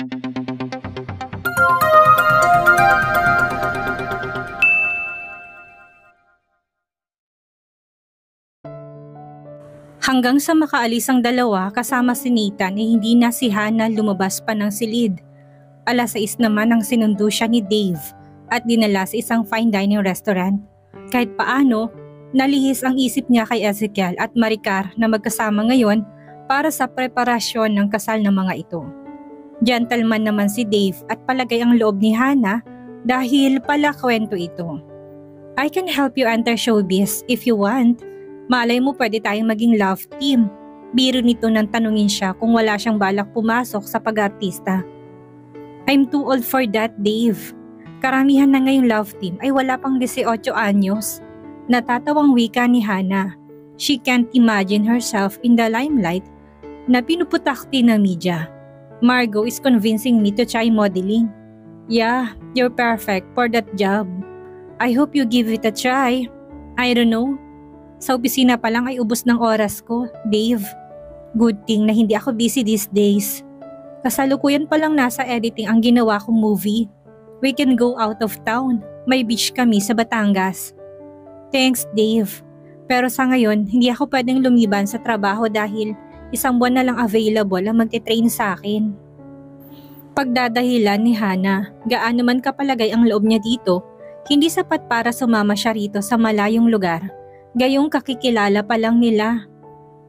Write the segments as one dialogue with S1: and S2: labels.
S1: Hanggang sa makaalis ang dalawa kasama si Nathan hindi na si Hannah lumabas pa ng silid. 6:00 naman ang sinundo siya ni Dave at dinala sa isang fine dining restaurant. Kahit paano, nalihis ang isip niya kay Ezekiel at Maricar na magkasama ngayon para sa preparasyon ng kasal ng mga ito. Gentleman naman si Dave at palagay ang loob ni Hannah dahil pala kwento ito. I can help you enter showbiz if you want. Malay mo pwede tayong maging love team. Biro nito nang tanungin siya kung wala siyang balak pumasok sa pag-artista. I'm too old for that, Dave. Karamihan na ngayong love team ay wala pang 18 anyos. Natatawang wika ni Hannah. She can't imagine herself in the limelight na pinuputakti ng media. Margo is convincing me to try modeling. Yeah, you're perfect for that job. I hope you give it a try. I don't know. Sa opisina pa lang ay ubos ng oras ko, Dave. Good thing na hindi ako busy these days. Kasalukuyan pa lang nasa editing ang ginawa kong movie. We can go out of town. May beach kami sa Batangas. Thanks, Dave. Pero sa ngayon, hindi ako pwedeng lumiban sa trabaho dahil 1 buwan na lang available ang magte-train sa akin. Pagdadahilan ni Hannah, gaano man kapalagay ang loob niya dito, hindi sapat para sumama siya rito sa malayong lugar. Gayong kakikilala pa lang nila.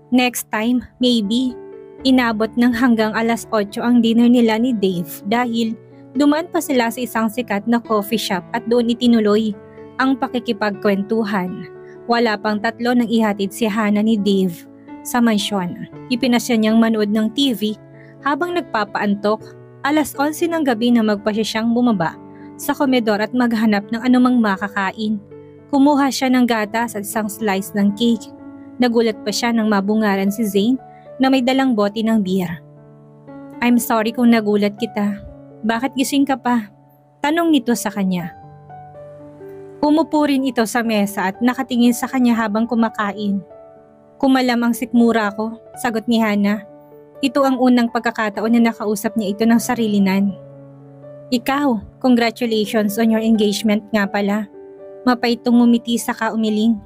S1: Next time, maybe, inabot ng hanggang 8:00 ang dinner nila ni Dave dahil dumaan pa sila sa isang sikat na coffee shop at doon itinuloy ang pakikipagkwentuhan. Wala pang 3 nang ihatid si Hannah ni Dave sa mansyon. Ipinasya niyang manood ng TV habang nagpapaantok. 11:00 ng gabi na magpasya siyang bumaba sa komedor at maghanap ng anumang makakain. Kumuha siya ng gatas at isang slice ng cake. Nagulat pa siya nang mabungaran si Zane na may dalang bote ng beer. I'm sorry kung nagulat kita. Bakit gising ka pa? Tanong nito sa kanya. Umupo rin ito sa mesa at nakatingin sa kanya habang kumakain. Kumalam ang sikmura ko, sagot ni Hannah. Ito ang unang pagkakataon na nakausap niya ito ng sarilinan. Ikaw, congratulations on your engagement nga pala. Mapaitong ngumiti saka umiling.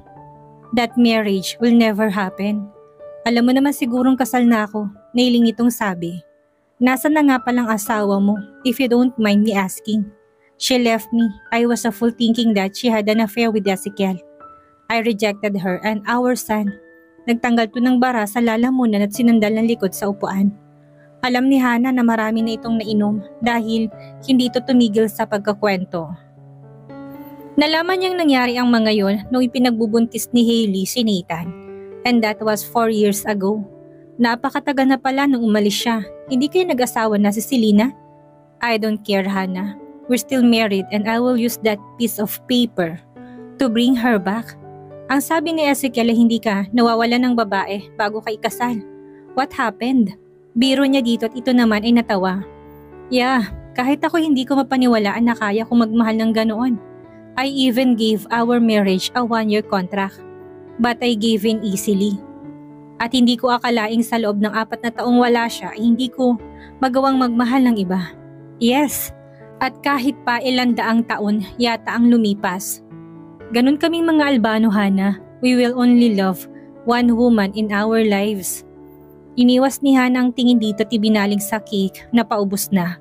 S1: That marriage will never happen. Alam mo naman sigurong kasal na ako, nailing itong sabi. Nasaan na nga palang asawa mo, if you don't mind me asking? She left me. I was a fool thinking that she had an affair with Ezekiel. I rejected her and our son. Nagtanggal to ng bara sa lalamunan at sinandal ng likod sa upuan. Alam ni Hannah na marami na itong nainom dahil hindi ito tumigil sa pagkakwento. Nalaman niyang nangyari ang mga yon nung ipinagbubuntis ni Hailey si Nathan. And that was 4 years ago. Napakatagal na pala nung umalis siya. Hindi kayo nag-asawa na si Selena? I don't care, Hannah. We're still married and I will use that piece of paper to bring her back. Ang sabi ni Ezekiel ay hindi ka nawawala ng babae bago ka ikasal. What happened? Biro niya dito at ito naman ay natawa. Yeah, kahit ako hindi ko mapaniwalaan na kaya kong magmahal ng ganoon. I even gave our marriage a 1-year contract. But I gave in easily. At hindi ko akalaing sa loob ng 4 na taong wala siya ay hindi ko magawang magmahal ng iba. Yes, at kahit pa ilang daang taon yata ang lumipas. Ganun kaming mga Albano, Hannah. We will only love one woman in our lives. Iniwas ni Hannah ang tingin dito at ibinaling sa cake na paubos na.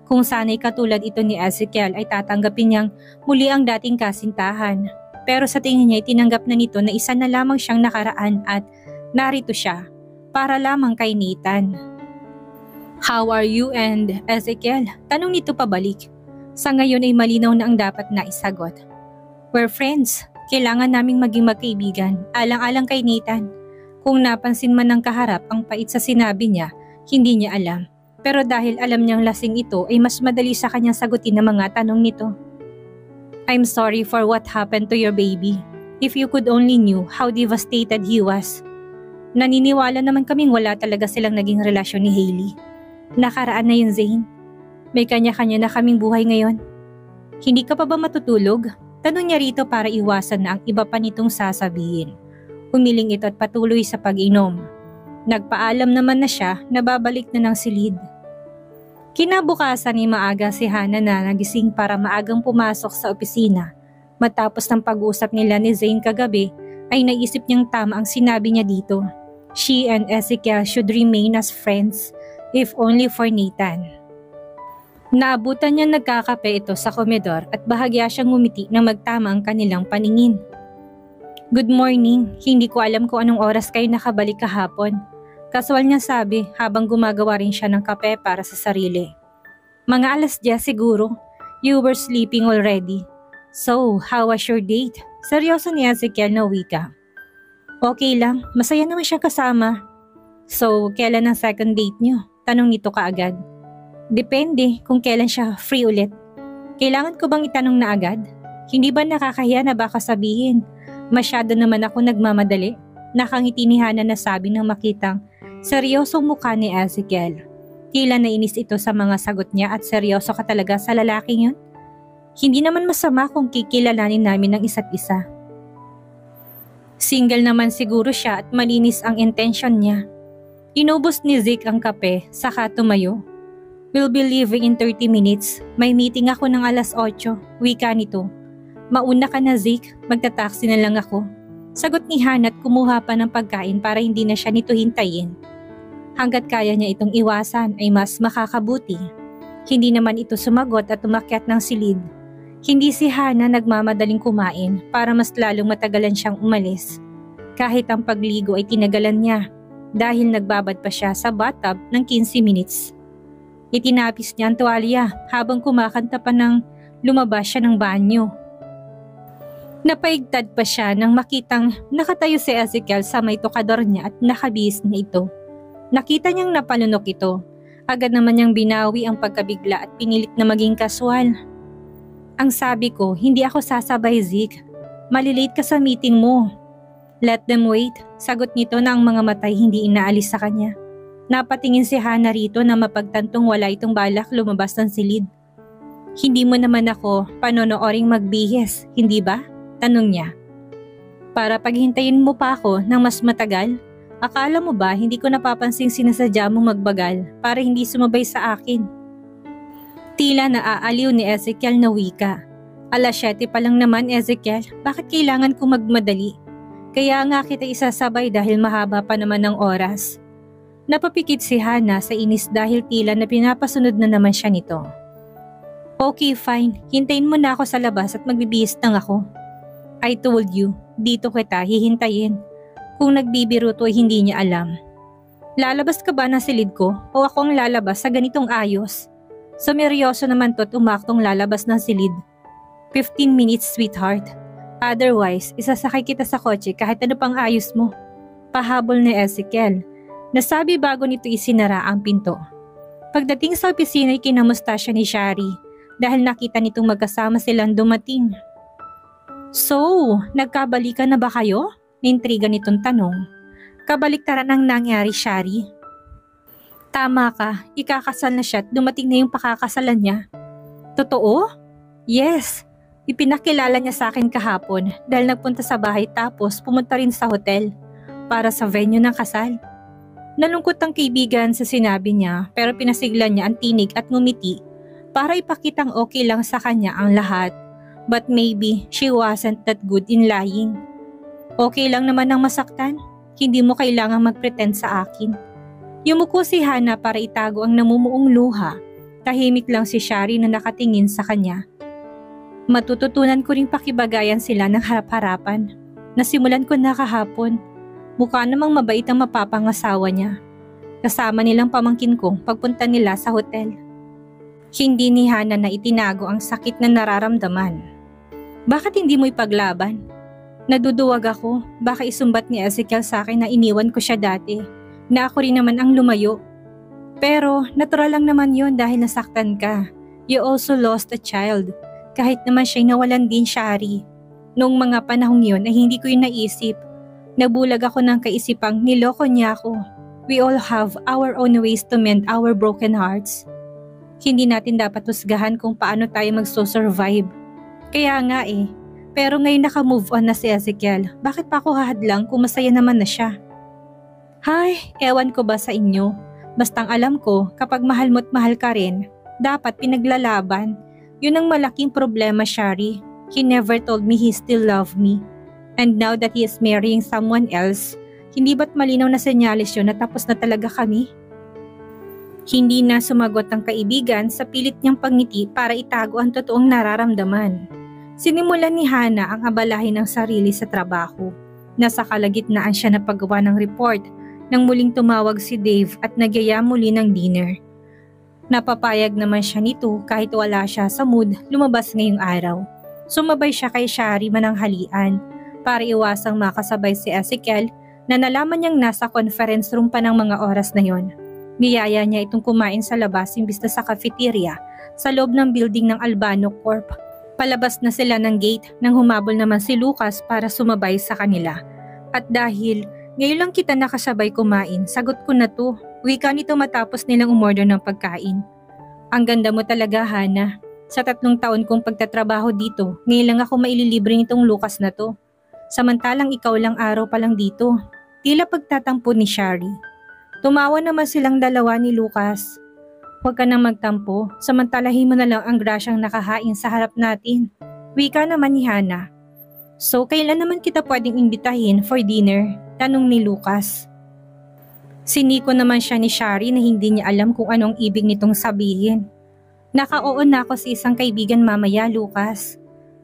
S1: Kung sana'y katulad ito ni Ezekiel ay tatanggapin niyang muli ang dating kasintahan. Pero sa tingin niya ay tinanggap na nito na isa na lamang siyang nakaraan at narito siya para lamang kay Nathan. How are you and Ezekiel? Tanong nito pabalik. Sa ngayon ay malinaw na ang dapat na isagot. We're friends. Kailangan naming maging magkaibigan. Alang-alang kay Nathan. Kung napansin man ng kaharap ang pait sa sinabi niya, hindi niya alam. Pero dahil alam niyang lasing ito ay mas madali sa kanyang sagutin ang mga tanong nito. I'm sorry for what happened to your baby. If you could only knew how devastated he was. Naniniwala naman kaming wala talaga silang naging relasyon ni Hailey. Nakaraan na yun, Zane. May kanya-kanya na kaming buhay ngayon. Hindi ka pa ba matutulog? Tanong niya rito para iwasan na ang iba pa nitong sasabihin. Humiling ito at patuloy sa pag-inom. Nagpaalam naman na siya na babalik na ng silid. Kinabukasan ni maaga si Hana na nagising para maagang pumasok sa opisina. Matapos ng pag-uusap nila ni Zane kagabi, ay naisip niyang tama ang sinabi niya dito. She and Ezekiel should remain as friends, if only for Nathan. Naabutan niya nagkakape ito sa komedor at bahagya siyang ngumiti nang magtama ang kanilang paningin. Good morning, hindi ko alam kung anong oras kayo nakabalik kahapon. Kaswal niya sabi habang gumagawa rin siya ng kape para sa sarili. Mga 10:00 siguro, you were sleeping already. So, how was your date? Seryoso ni Ezekiel na wika. Okay lang, masaya naman siya kasama. So, kailan ang second date niyo? Tanong nito kaagad. Depende kung kailan siya free ulit. Kailangan ko bang itanong na agad? Hindi ba nakakahiya na baka sabihin? Masyado naman ako nagmamadali. Nakangiti ni Hana na sabi nang makitang seryosong mukha ni Ezekiel. Tila nainis ito sa mga sagot niya at seryoso ka talaga sa lalaking yun? Hindi naman masama kung kikilalanin namin ng isa't isa. Single naman siguro siya at malinis ang intention niya. Inubos ni Zeke ang kape, saka tumayo. We'll be leaving in 30 minutes. May meeting ako ng 8:00, wika nito. Mauna ka na Zeke, magta-taxi na lang ako. Sagot ni Hana at kumuha pa ng pagkain para hindi na siya nito hintayin. Hanggat kaya niya itong iwasan ay mas makakabuti. Hindi naman ito sumagot at umakyat ng silid. Hindi si Hana nagmamadaling kumain para mas lalong matagalan siyang umalis. Kahit ang pagligo ay tinagalan niya dahil nagbabad pa siya sa bathtub ng 15 minutes. Itinapis niya ang tuwalya habang kumakanta pa nang lumabas siya ng banyo. Napaigtad pa siya nang makitang nakatayo si Ezekiel sa may tokador niya at nakabihis na ito. Nakita niyang napalunok ito. Agad naman niyang binawi ang pagkabigla at pinilit na maging kaswal. Ang sabi ko, hindi ako sasabay Zeke. Malilate ka sa meeting mo. Let them wait. Sagot nito na ang mga matay hindi inaalis sa kanya. Napatingin si Hana rito na mapagtantong wala itong balak lumabas ng silid. Hindi mo naman ako panonooring magbihis, hindi ba? Tanong niya. Para paghintayin mo pa ako ng mas matagal? Akala mo ba hindi ko napapansing sinasadya mong magbagal para hindi sumabay sa akin? Tila naaaliw ni Ezekiel na wika. 7:00 pa lang naman Ezekiel, bakit kailangan kong magmadali? Kaya nga kita isasabay dahil mahaba pa naman ng oras. Napapikit si Hana sa inis dahil tila na pinapasunod na naman siya nito. Okay fine, hintayin mo na ako sa labas at magbibihis lang ako. I told you, dito kita hihintayin. Kung nagbibiro to ay hindi niya alam. Lalabas ka ba ng silid ko o ako ang lalabas sa ganitong ayos? Sumeryoso naman to't umaktong lalabas ng silid. 15 minutes sweetheart. Otherwise, isasakay kita sa kotse kahit ano pang ayos mo. Pahabol ni Ezekiel. Nasabi bago nito isinara ang pinto. Pagdating sa opisina ay kinamusta siya ni Shari dahil nakita nitong magkasama silang dumating. So, nagkabalikan na ba kayo? Naintriga nitong tanong. Kabaliktaran ang nangyari, Shari. Tama ka, ikakasal na siya at dumating na yung pakakasalan niya. Totoo? Yes. Ipinakilala niya sa akin kahapon dahil nagpunta sa bahay tapos pumunta rin sa hotel para sa venue ng kasal. Nalungkot ang kaibigan sa sinabi niya pero pinasiglan niya ang tinig at ngumiti para ipakitang okay lang sa kanya ang lahat. But maybe she wasn't that good in lying. Okay lang naman ang masaktan. Hindi mo kailangang magpretend sa akin. Yumuko si Hana para itago ang namumuong luha. Tahimik lang si Shari na nakatingin sa kanya. Matututunan ko ring pakibagayan sila ng harap-harapan. Nasimulan ko na kahapon. Mukha namang mabait ang mapapangasawa niya. Kasama nilang pamangkin ko pagpunta nila sa hotel. Hindi ni Hana na itinago ang sakit na nararamdaman. Bakit hindi mo ipaglaban? Naduduwag ako, baka isumbat ni Ezekiel sa akin na iniwan ko siya dati. Na ako rin naman ang lumayo. Pero natural lang naman yon dahil nasaktan ka. You also lost a child. Kahit naman siya'y nawalan din, Shari. Noong mga panahong yun ay hindi ko yun naisip. Nabulag ako ng kaisipang niloko niya ako. We all have our own ways to mend our broken hearts. Hindi natin dapat husgahan kung paano tayo magso-survive. Kaya nga eh. Pero ngayon naka-move on na si Ezekiel. Bakit pa ako hahadlang kung masaya naman na siya? Hay, ewan ko ba sa inyo? Bastang alam ko, kapag mahal mo't mahal ka rin, dapat pinaglalaban. Yun ang malaking problema, Shari. He never told me he still loved me. And now that he is marrying someone else, hindi ba't malinaw na senyales yun na tapos na talaga kami? Hindi na sumagot ang kaibigan sa pilit niyang pangiti para itago ang totoong nararamdaman. Sinimulan ni Hana ang abalahin ng sarili sa trabaho. Nasa kalagitnaan siya na paggawa ng report nang muling tumawag si Dave at nagyaya muli ng dinner. Napapayag naman siya nito kahit wala siya sa mood lumabas ngayong araw. Sumabay siya kay Shari mananghalian para iwasang makasabay si Ezekiel na nalaman niyang nasa conference room pa ng mga oras na yon. Niyaya niya itong kumain sa labas imbis na sa cafeteria sa loob ng building ng Albano Corp. Palabas na sila ng gate nang humabol naman si Lucas para sumabay sa kanila. At dahil ngayon lang kita nakasabay kumain, sagot ko na to. Wika nito matapos nilang umorder ng pagkain. Ang ganda mo talaga, Hana. Sa 3 taon kong pagtatrabaho dito, ngayon lang ako maililibre nitong Lucas na to. Samantalang ikaw lang araw pa lang dito. Tila pagtatampo ni Shari. Tumawa naman silang dalawa ni Lucas. Huwag ka nang magtampo, samantalahin mo na lang ang grasyang nakahain sa harap natin. Wika naman ni Hana. So kailan naman kita pwedeng imbitahin for dinner? Tanong ni Lucas. Siniko naman siya ni Shari na hindi niya alam kung anong ibig nitong sabihin. Naka-oo na ako sa isang kaibigan mamaya, Lucas.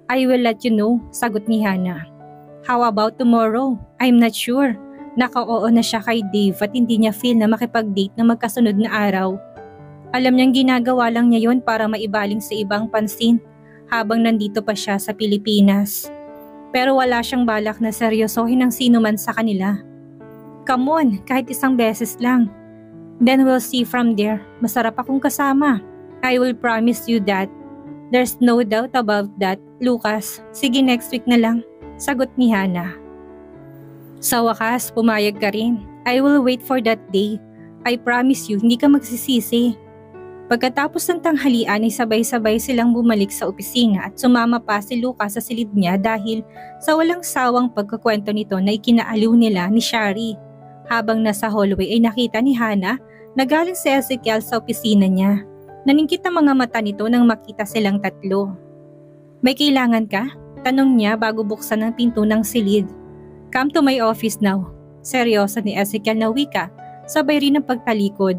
S1: I will let you know, sagot ni Hana. How about tomorrow? I'm not sure. Naka-oo na siya kay Dave at hindi niya feel na makipag-date na magkasunod na araw. Alam niyang ginagawa lang niya yon para maibaling sa ibang pansin habang nandito pa siya sa Pilipinas. Pero wala siyang balak na seryosohin ang sino man sa kanila. Come on, kahit isang beses lang. Then we'll see from there. Masarap akong kasama. I will promise you that. There's no doubt about that, Lucas. Sige, next week na lang, sagot ni Hana. Sa wakas, pumayag ka rin. I will wait for that day. I promise you, hindi ka magsisisi. Pagkatapos ng tanghalian ay sabay-sabay silang bumalik sa opisina at sumama pa si Lucas sa silid niya dahil sa walang sawang pagkakwento nito na ikinaaliw nila ni Shari. Habang nasa hallway ay nakita ni Hana na galing si Ezekiel sa opisina niya. Naningkit ang mga mata nito nang makita silang tatlo. May kailangan ka? Tanong niya bago buksan ang pinto ng silid. Come to my office now. Seryoso ni Ezekiel na wika, sabay rin ang pagtalikod.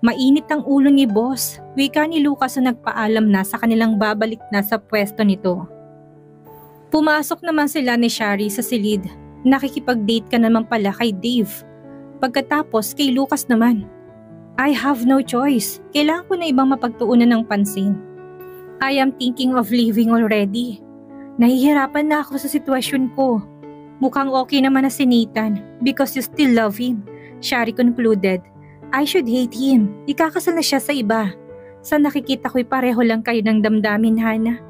S1: Mainit ang ulo ni boss, wika ni Lucas na nagpaalam na sa kanilang babalik na sa pwesto nito. Pumasok naman sila ni Shari sa silid. Nakikipag-date ka naman pala kay Dave. Pagkatapos kay Lucas naman. I have no choice. Kailangan ko na ibang mapagtuunan ng pansin. I am thinking of leaving already. Nahihirapan na ako sa sitwasyon ko. Mukhang okay naman na si Nathan because you still love him, Shari concluded. I should hate him. Ikakasal na siya sa iba. Sa nakikita ko'y pareho lang kayo ng damdamin, Hana.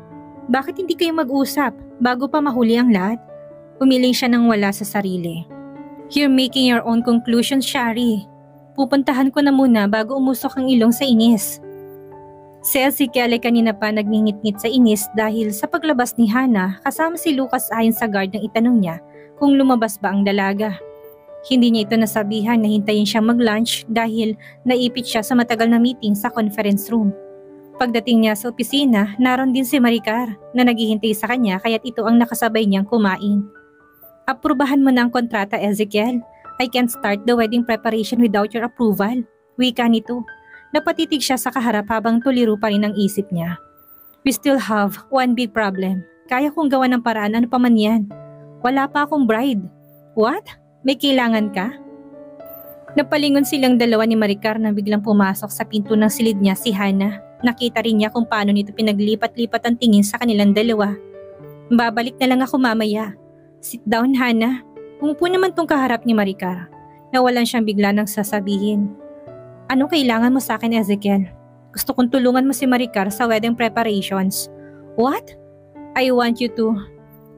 S1: Bakit hindi kayo mag-usap bago pa mahuli ang lahat? Umiling siya ng wala sa sarili. You're making your own conclusions, Shari. Pupuntahan ko na muna bago umusok ang ilong sa inis. Si Ezekiel ay kanina pa nagngingit-ngit sa inis dahil sa paglabas ni Hana kasama si Lucas ayon sa guard nang itanong niya kung lumabas ba ang dalaga. Hindi niya ito nasabihan na hintayin siyang mag-lunch dahil naipit siya sa matagal na meeting sa conference room. Pagdating niya sa opisina, naroon din si Maricar na naghihintay sa kanya kaya't ito ang nakasabay niyang kumain. Aprubahan mo na ang kontrata, Ezekiel. I can't start the wedding preparation without your approval. Wika nito. Napatitig siya sa kaharap habang tuliro pa rin ang isip niya. We still have one big problem. Kaya kong gawa ng paraan ano pa man yan. Wala pa akong bride. What? May kailangan ka? Napalingon silang dalawa ni Maricar nang biglang pumasok sa pinto ng silid niya si Hana. Nakita rin niya kung paano nito pinaglipat-lipat ang tingin sa kanilang dalawa. Babalik na lang ako mamaya. Sit down, Hana. Umupo naman tong kaharap ni Maricar. Nawalan siyang bigla ng sasabihin. Ano kailangan mo sa akin, Ezekiel? Gusto kong tulungan mo si Maricar sa wedding preparations. What? I want you to.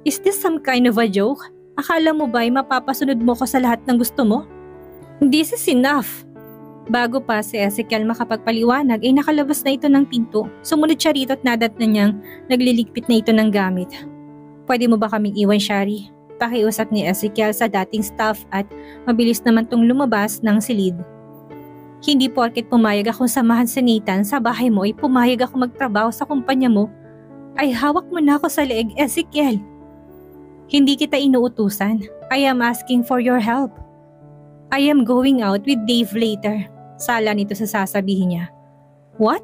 S1: Is this some kind of a joke? Akala mo ba'y mapapasunod mo ko sa lahat ng gusto mo? This is enough. Bago pa si Ezekiel makapagpaliwanag ay nakalabas na ito ng pinto. Sumunod siya rito at nadat na niyang nagliligpit na ito ng gamit. Pwede mo ba kaming iwan, Shari? Pakiusap ni Ezekiel sa dating staff at mabilis naman tong lumabas ng silid. Hindi porket pumayag akong samahan si Nathan sa bahay mo ay pumayag ako magtrabaho sa kumpanya mo, ay hawak mo na ako sa leeg, Ezekiel. Hindi kita inuutusan. I am asking for your help. I am going out with Dave later. Sala nito sa sasabihin niya. What?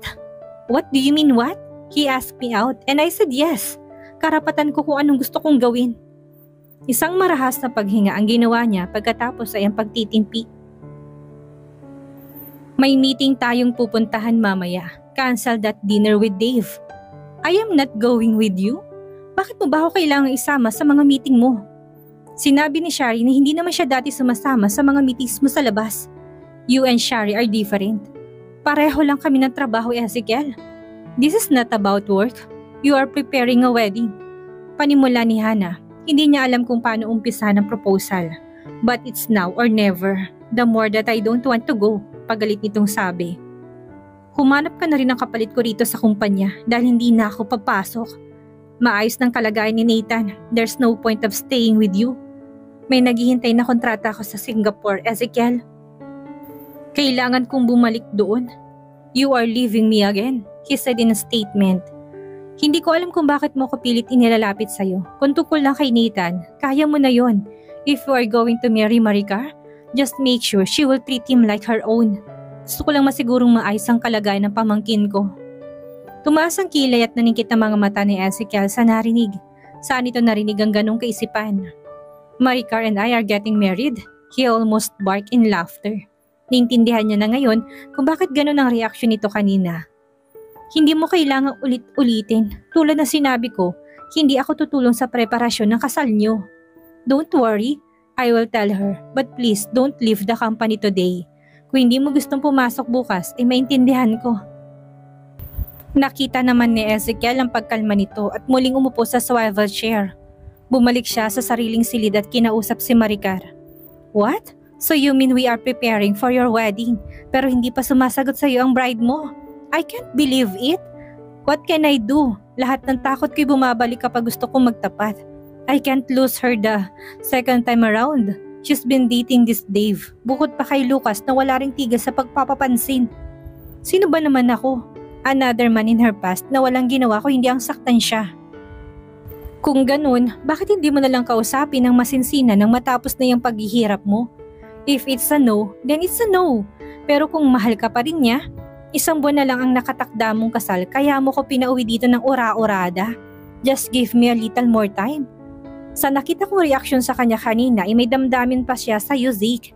S1: What do you mean what? He asked me out and I said yes. Karapatan ko kung anong gusto kong gawin. Isang marahas na paghinga ang ginawa niya pagkatapos ay ang pagtitimpi. May meeting tayong pupuntahan mamaya. Cancel that dinner with Dave. I am not going with you. Bakit mo ba ako kailangang isama sa mga meeting mo? Sinabi ni Shari na hindi naman siya dati sumasama sa mga meetings mo sa labas. You and Shari are different. Pareho lang kami ng trabaho, Ezekiel. This is not about work. You are preparing a wedding. Panimula ni Hannah. Hindi niya alam kung paano umpisa ng proposal. But it's now or never. The more that I don't want to go. Pagalit nitong sabi. Humanap ka na rin ng kapalit ko rito sa kumpanya dahil hindi na ako papasok. Maayos ng kalagayan ni Nathan. There's no point of staying with you. May naghihintay na kontrata ako sa Singapore, Ezekiel. Kailangan kong bumalik doon. You are leaving me again, he said in a statement. Hindi ko alam kung bakit mo ko pilit inilalapit sa'yo. Kung tungkol lang kay Nathan, kaya mo na yon. If you are going to marry Maricar, just make sure she will treat him like her own. Gusto ko lang masigurong maayos ang kalagayan ng pamangkin ko. Tumaas ang kilay at naningkit ang mga mata ni Ezekiel sa narinig. Saan ito narinig ang ganong kaisipan? Maricar and I are getting married. He almost barked in laughter. Naintindihan niya na ngayon kung bakit ganon ang reaksyon nito kanina. Hindi mo kailangang ulit-ulitin. Tulad na sinabi ko, hindi ako tutulong sa preparasyon ng kasal niyo. Don't worry. I will tell her, but please don't leave the company today. Kung hindi mo gustong pumasok bukas, ay maintindihan ko. Nakita naman ni Ezekiel ang pagkalma nito at muling umupo sa swivel chair. Bumalik siya sa sariling silid at kinausap si Maricar. What? So you mean we are preparing for your wedding, pero hindi pa sumasagot sa iyo ang bride mo? I can't believe it. What can I do? Lahat ng takot ko'y bumabalik kapag gusto kong magtapat. I can't lose her the second time around. She's been dating this Dave. Bukod pa kay Lucas na wala ring tigil sa pagpapapansin. Sino ba naman ako? Another man in her past na walang ginawa ko hindi ang saktan siya. Kung ganun, bakit hindi mo nalang kausapin ng masinsinan nang matapos na yung paghihirap mo? If it's a no, then it's a no. Pero kung mahal ka pa rin niya, 1 buwan na lang ang nakatakda mong kasal kaya mo ko pinauwi dito ng ura-urada. Just give me a little more time. Sa nakita kong reaksyon sa kanya kanina ay may damdamin pa siya sa Zeke.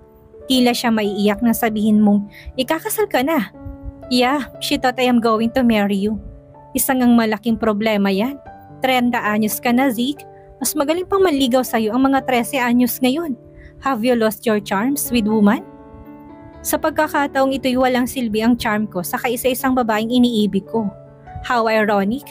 S1: Tila siya maiiyak nang sabihin mong, ikakasal ka na. Yeah, she thought I am going to marry you. Isang ang malaking problema yan. 30 anyos ka na, Zeke. Mas magaling pang manligaw sa'yo ang mga 13 anyos ngayon. Have you lost your charms with woman? Sa pagkakataong ito'y walang silbi ang charm ko sa kaisa-isang babaeng iniibig ko. How ironic.